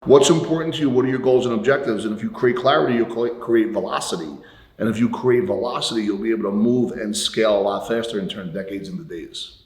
What's important to you? What are your goals and objectives? And if you create clarity, you'll create velocity. And if you create velocity, you'll be able to move and scale a lot faster and turn decades into days.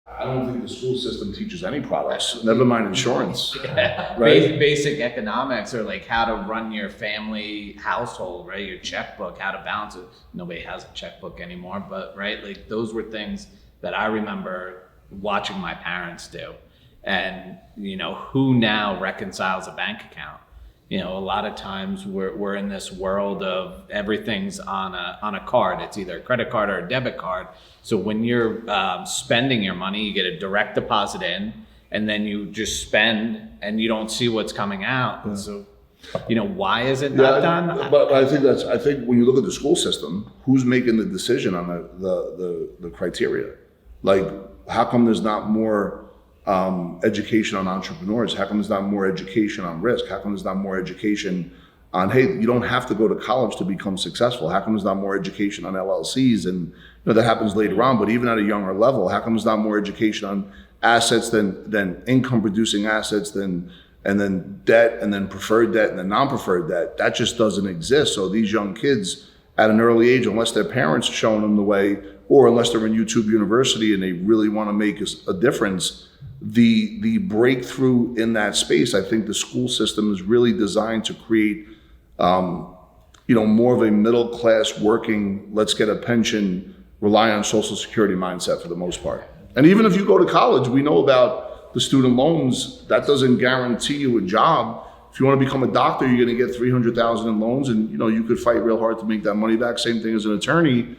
I don't think the school system teaches any products, never mind insurance. Yeah. Right? Basic economics, or like how to run your family household, right? Your checkbook, how to balance it. Nobody has a checkbook anymore, but right, like those were things that I remember watching my parents do. And you know, who now reconciles a bank account? You know, a lot of times we're in this world of everything's on a card. It's either a credit card or a debit card. So when you're spending your money, you get a direct deposit in, and then you just spend, and you don't see what's coming out. And so, you know, why is it not done? But I think when you look at the school system, who's making the decision on the criteria? Like, how come there's not more education on entrepreneurs? How come there's not more education on risk? How come there's not more education on, hey, you don't have to go to college to become successful? How come there's not more education on LLCs? And you know, that happens later on, but even at a younger level, how come there's not more education on assets than income producing assets, and then debt, and then preferred debt, and then non-preferred debt? That just doesn't exist. So these young kids at an early age, unless their parents are showing them the way, or unless they're in YouTube University and they really want to make a difference, the breakthrough in that space, I think the school system is really designed to create, more of a middle class working, let's get a pension, rely on Social Security mindset for the most part. And even if you go to college, we know about the student loans. That doesn't guarantee you a job. If you want to become a doctor, you're going to get $300,000 in loans, and you could fight real hard to make that money back. Same thing as an attorney.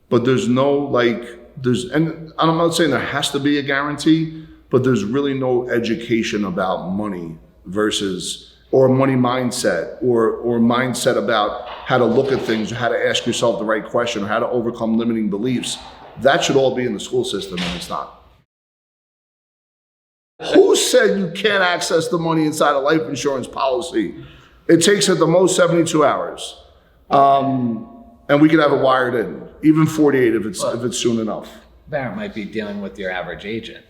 But there's no and I'm not saying there has to be a guarantee, but there's really no education about money or money mindset, or mindset about how to look at things, or how to ask yourself the right question, or how to overcome limiting beliefs. That should all be in the school system, and it's not. Who said you can't access the money inside a life insurance policy? It takes at the most 72 hours. And we could have it wired in, even 48 if it's soon enough. Barrett might be dealing with your average agent.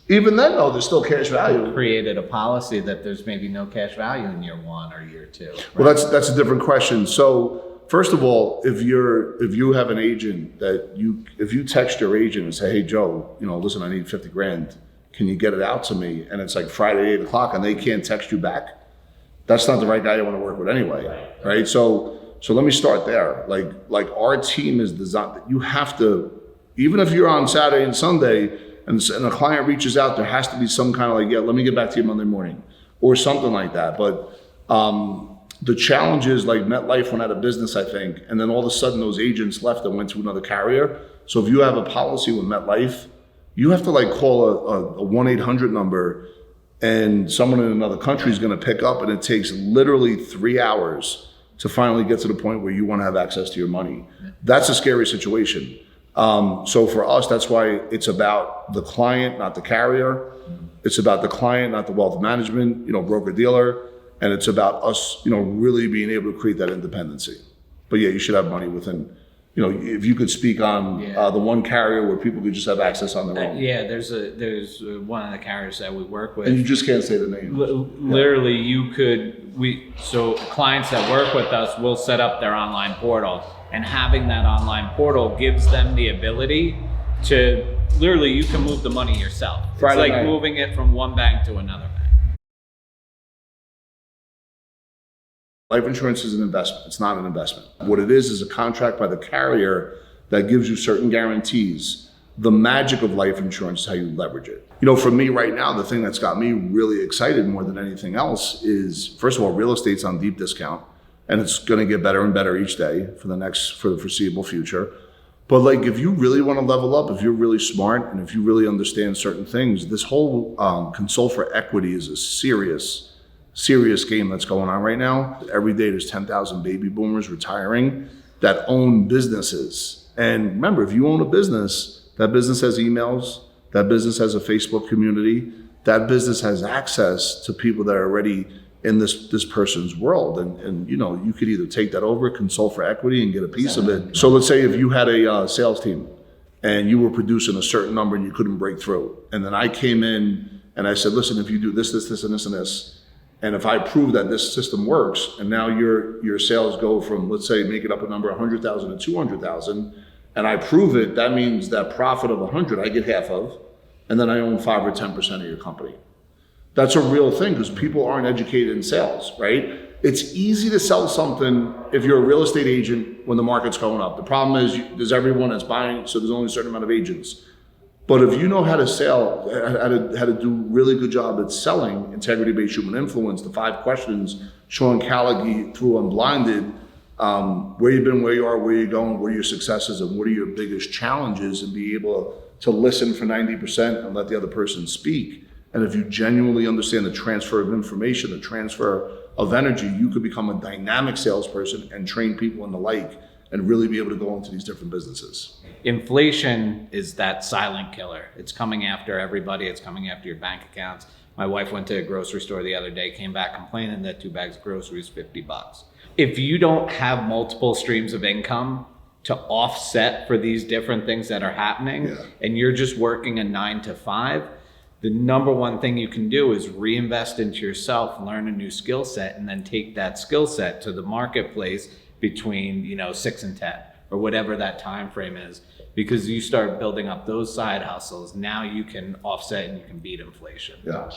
Even then, though, there's still cash value. Created a policy that there's maybe no cash value in year 1 or year 2. Right? Well, that's a different question. So first of all, if you have an agent if you text your agent and say, hey, Joe, listen, I need 50 grand. Can you get it out to me? And it's like Friday, 8 o'clock, and they can't text you back. That's not the right guy you want to work with anyway, right? So let me start there. Like our team is designed that you have to, even if you're on Saturday and Sunday and a client reaches out, there has to be some kind of let me get back to you Monday morning or something like that. But the challenge is, like, MetLife went out of business, I think, and then all of a sudden those agents left and went to another carrier. So if you have a policy with MetLife, you have to call a 1-800 number, and someone in another country is going to pick up, and it takes literally 3 hours to finally get to the point where you want to have access to your money. That's a scary situation. So for us, that's why it's about the client, not the carrier. It's about the client, not the wealth management, broker dealer. And it's about us, really being able to create that independency. But yeah, you should have money within, if you could speak on the one carrier where people could just have access on their own. Yeah, there's one of the carriers that we work with. And you just can't say the name. Literally, so clients that work with us will set up their online portal, and having that online portal gives them the ability to, literally, you can move the money yourself. It's like moving it from one bank to another bank. Life insurance is an investment. It's not an investment. What it is a contract by the carrier that gives you certain guarantees. The magic of life insurance is how you leverage it. For me right now, the thing that's got me really excited more than anything else is, first of all, real estate's on deep discount, and it's going to get better and better each day for the foreseeable future. But if you really want to level up, if you're really smart, and if you really understand certain things, this whole consult for equity is a serious game that's going on right now. Every day there's 10,000 baby boomers retiring that own businesses. And remember, if you own a business, that business has emails, that business has a Facebook community, that business has access to people that are already in this person's world. And you know, you could either take that over, consult for equity and get a piece of it. So let's say if you had a sales team and you were producing a certain number and you couldn't break through. And then I came in and I said, listen, if you do this, and this, and this, and if I prove that this system works, and now your sales go from, let's say, make it up a number, 100,000 to 200,000, and I prove it, that means that profit of 100 I get half of, and then I own 5 or 10% of your company. That's a real thing because people aren't educated in sales, right? It's easy to sell something if you're a real estate agent when the market's going up. The problem is there's everyone that's buying, so there's only a certain amount of agents. But if you know how to sell, how to do really good job at selling integrity-based human influence, the 5 questions, Sean Callaghy through Unblinded, where you've been, where you are, where you're going, what are your successes, and what are your biggest challenges, and be able to listen for 90% and let the other person speak. And if you genuinely understand the transfer of information, the transfer of energy, you could become a dynamic salesperson and train people and the like, and really be able to go into these different businesses. Inflation is that silent killer. It's coming after everybody. It's coming after your bank accounts. My wife went to a grocery store the other day, came back complaining that 2 bags of groceries, $50. If you don't have multiple streams of income to offset for these different things that are happening, and you're just working a 9 to 5, the number one thing you can do is reinvest into yourself, learn a new skill set, and then take that skill set to the marketplace between 6 and 10 or whatever that time frame is. Because you start building up those side hustles, now you can offset and you can beat inflation. Yeah.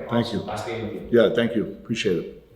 Thank you. Yeah, thank you. Appreciate it.